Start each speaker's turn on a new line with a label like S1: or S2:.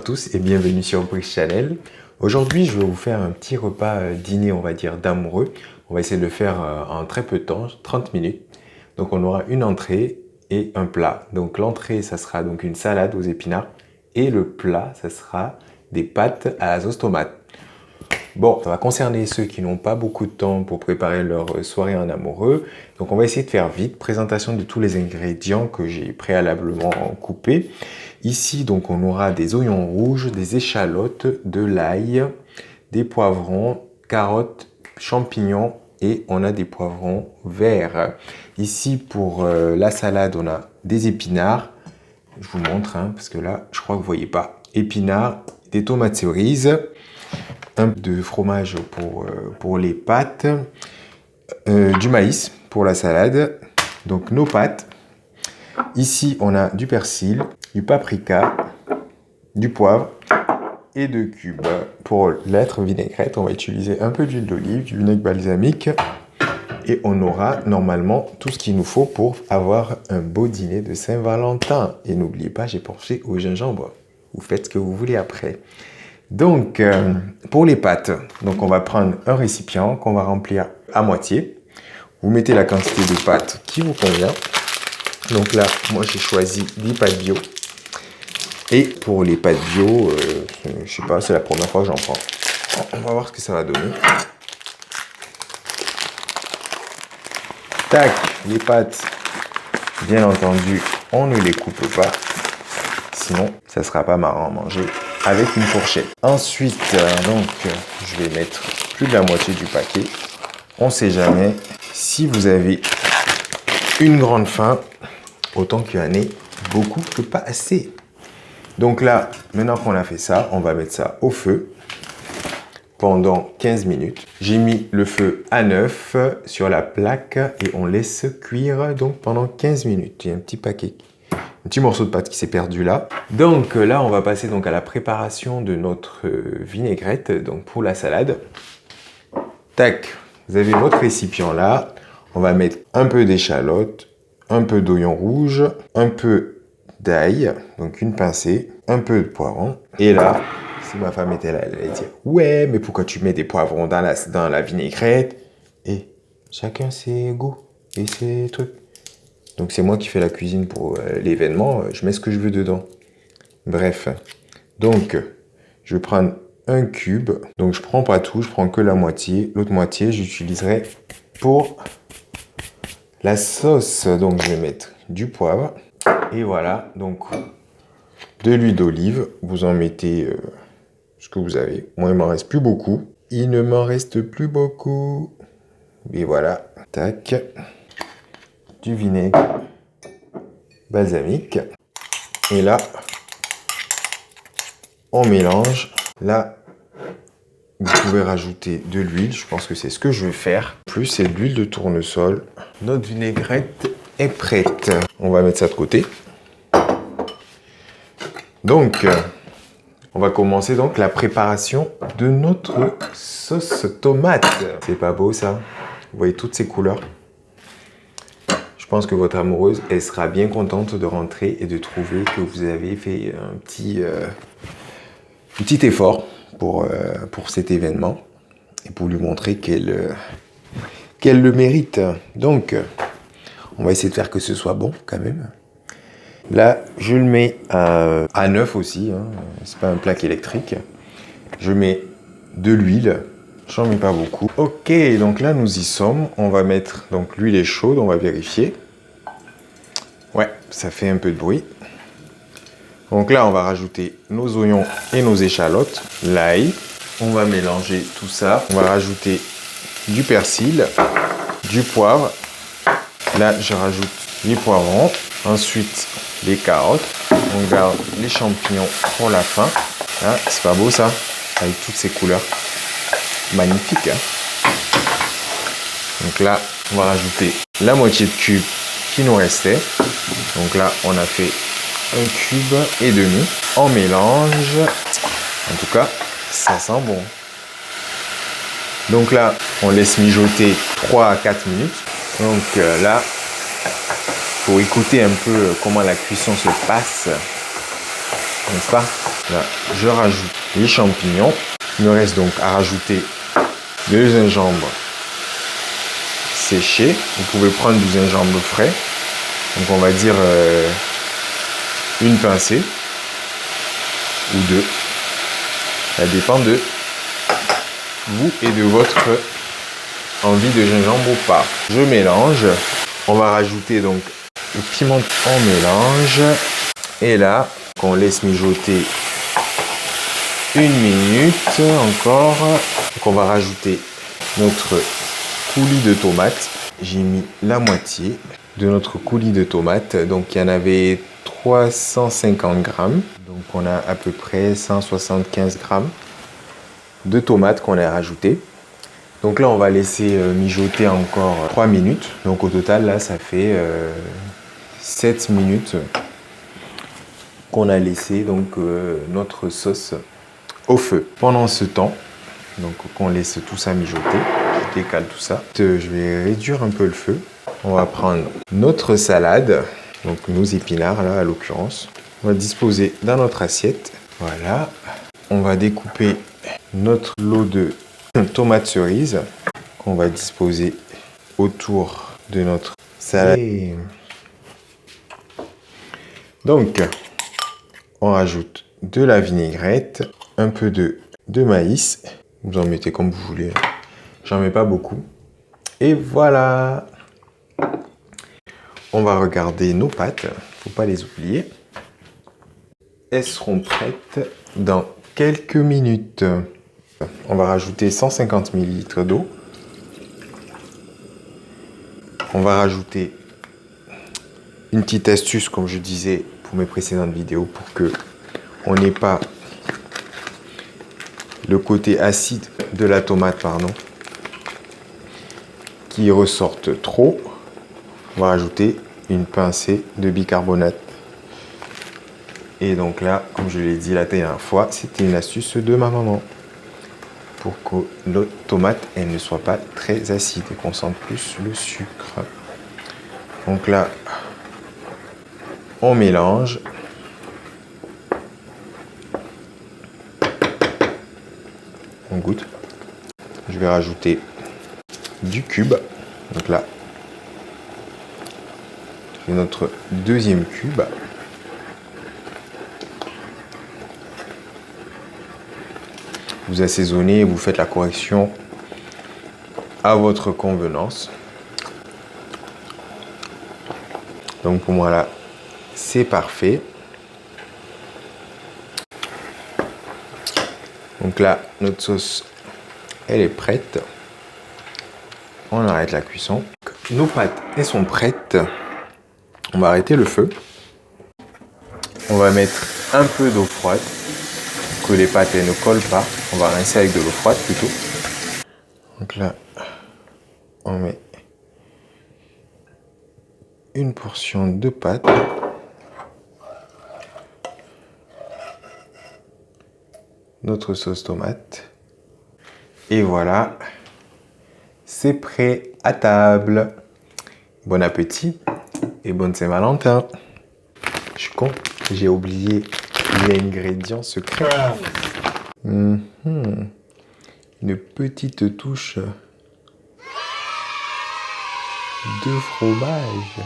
S1: tous et bienvenue sur Brice Channel. Aujourd'hui, je vais vous faire un petit repas dîner, on va dire, d'amoureux. On va essayer de le faire en très peu de temps, 30 minutes. Donc on aura une entrée et un plat. Donc l'entrée, ça sera donc une salade aux épinards. Et le plat, ça sera des pâtes à la sauce tomate. Bon, ça va concerner ceux qui n'ont pas beaucoup de temps pour préparer leur soirée en amoureux. Donc on va essayer de faire vite. Présentation de tous les ingrédients que j'ai préalablement coupés. Ici, donc, on aura des oignons rouges, des échalotes, de l'ail, des poivrons, carottes, champignons et on a des poivrons verts. Ici, pour la salade, on a des épinards. Je vous montre, hein, parce que là, je crois que vous ne voyez pas. Épinards, des tomates cerises, un peu de fromage pour les pâtes, du maïs pour la salade, donc nos pâtes. Ici, on a du persil, du paprika, du poivre et de cubes. Pour l'être vinaigrette, on va utiliser un peu d'huile d'olive, du vinaigre balsamique et on aura normalement tout ce qu'il nous faut pour avoir un beau dîner de Saint-Valentin. Et n'oubliez pas, j'ai pensé au gingembre. Vous faites ce que vous voulez après. Donc, pour les pâtes, donc on va prendre un récipient qu'on va remplir à moitié. Vous mettez la quantité de pâtes qui vous convient. Donc là, moi j'ai choisi des pâtes bio. Et pour les pâtes bio, je sais pas, c'est la première fois que j'en prends. On va voir ce que ça va donner. Tac, les pâtes, bien entendu, on ne les coupe pas. Sinon, ça sera pas marrant à manger avec une fourchette. Ensuite, donc, je vais mettre plus de la moitié du paquet. On sait jamais. Si vous avez une grande faim, autant qu'il y en ait beaucoup que pas assez. Donc là, maintenant qu'on a fait ça, on va mettre ça au feu pendant 15 minutes. J'ai mis le feu à 9 sur la plaque et on laisse cuire donc pendant 15 minutes. Il y a un petit morceau de pâte qui s'est perdu là. Donc là, on va passer donc à la préparation de notre vinaigrette donc pour la salade. Tac, vous avez votre récipient là. On va mettre un peu d'échalote, un peu d'oignon rouge, un peu d'ail, donc une pincée, un peu de poivron. Et là, si ma femme était là, elle allait dire « Ouais, mais pourquoi tu mets des poivrons dans la vinaigrette ?» Et chacun ses goûts et ses trucs. Donc c'est moi qui fais la cuisine pour l'événement, je mets ce que je veux dedans. Bref, donc je vais prendre un cube. Donc je prends pas tout, je prends que la moitié. L'autre moitié, j'utiliserai pour la sauce. Donc je vais mettre du poivre. Et voilà, donc de l'huile d'olive. Vous en mettez ce que vous avez. Moi, il m'en reste plus beaucoup. Il ne m'en reste plus beaucoup. Et voilà, tac. Du vinaigre balsamique. Et là, on mélange. Là, vous pouvez rajouter de l'huile. Je pense que c'est ce que je vais faire. Plus, c'est de l'huile de tournesol. Notre vinaigrette est prête. On va mettre ça de côté. Donc, on va commencer donc la préparation de notre sauce tomate. C'est pas beau ça? Vous voyez toutes ces couleurs? Je pense que votre amoureuse, elle sera bien contente de rentrer et de trouver que vous avez fait un petit effort pour cet événement et pour lui montrer qu'elle le mérite. Donc, on va essayer de faire que ce soit bon quand même. Là, je le mets à 9 aussi, hein. C'est pas un plaque électrique. Je mets de l'huile, j'en mets pas beaucoup. Ok, donc là nous y sommes. On va mettre, donc l'huile est chaude, on va vérifier. Ouais, ça fait un peu de bruit. Donc là, on va rajouter nos oignons et nos échalotes, l'ail. On va mélanger tout ça. On va rajouter du persil, du poivre. Là, je rajoute les poivrons. Ensuite, les carottes. On garde les champignons pour la fin. Hein, c'est pas beau ça? Avec toutes ces couleurs. Magnifique. Hein? Donc là, on va rajouter la moitié de cube qui nous restait. Donc là, on a fait un cube et demi. On mélange. En tout cas, ça sent bon. Donc là, on laisse mijoter 3 à 4 minutes. Donc là, il faut écouter un peu comment la cuisson se passe. N'est-ce pas? Là, je rajoute les champignons. Il me reste donc à rajouter le gingembre séché. Vous pouvez prendre du gingembre frais. Donc on va dire une pincée ou deux. Ça dépend de vous et de votre envie de gingembre ou pas. Je mélange. On va rajouter donc le piment. On mélange. Et là, on laisse mijoter une minute encore. Donc on va rajouter notre coulis de tomates. J'ai mis la moitié de notre coulis de tomates. Donc il y en avait 350 grammes. Donc on a à peu près 175 grammes de tomates qu'on a rajouté. Donc là on va laisser mijoter encore 3 minutes. Donc au total là ça fait 7 minutes qu'on a laissé donc notre sauce au feu. Pendant ce temps, donc qu'on laisse tout ça mijoter, je décale tout ça. Je vais réduire un peu le feu. On va prendre notre salade, donc nos épinards là à l'occurrence. On va disposer dans notre assiette. Voilà. On va découper notre lot de tomates cerises qu'on va disposer autour de notre salade. Donc, on rajoute de la vinaigrette, un peu de maïs. Vous en mettez comme vous voulez. J'en mets pas beaucoup. Et voilà. On va regarder nos pâtes. Faut pas les oublier. Elles seront prêtes dans quelques minutes. On va rajouter 150 ml d'eau. On va rajouter une petite astuce, comme je disais pour mes précédentes vidéos, pour que on n'ait pas le côté acide de la tomate, qui ressorte trop. On va rajouter une pincée de bicarbonate. Et donc là, comme je l'ai dit la dernière fois, c'était une astuce de ma maman. Pour que notre tomate, elle ne soit pas très acide et qu'on sente plus le sucre. Donc là, on mélange. On goûte. Je vais rajouter du cube. Donc là, c'est notre deuxième cube. Vous assaisonnez, vous faites la correction à votre convenance. Donc pour moi là, c'est parfait. Donc là, notre sauce, elle est prête. On arrête la cuisson. Nos pâtes, elles sont prêtes. On va arrêter le feu. On va mettre un peu d'eau froide pour que les pâtes elles ne collent pas. On va rincer avec de l'eau froide plutôt. Donc là, on met une portion de pâte. Notre sauce tomate. Et voilà, c'est prêt à table. Bon appétit et bonne Saint-Valentin. Je suis con, j'ai oublié l'ingrédient secret. Une petite touche de fromage.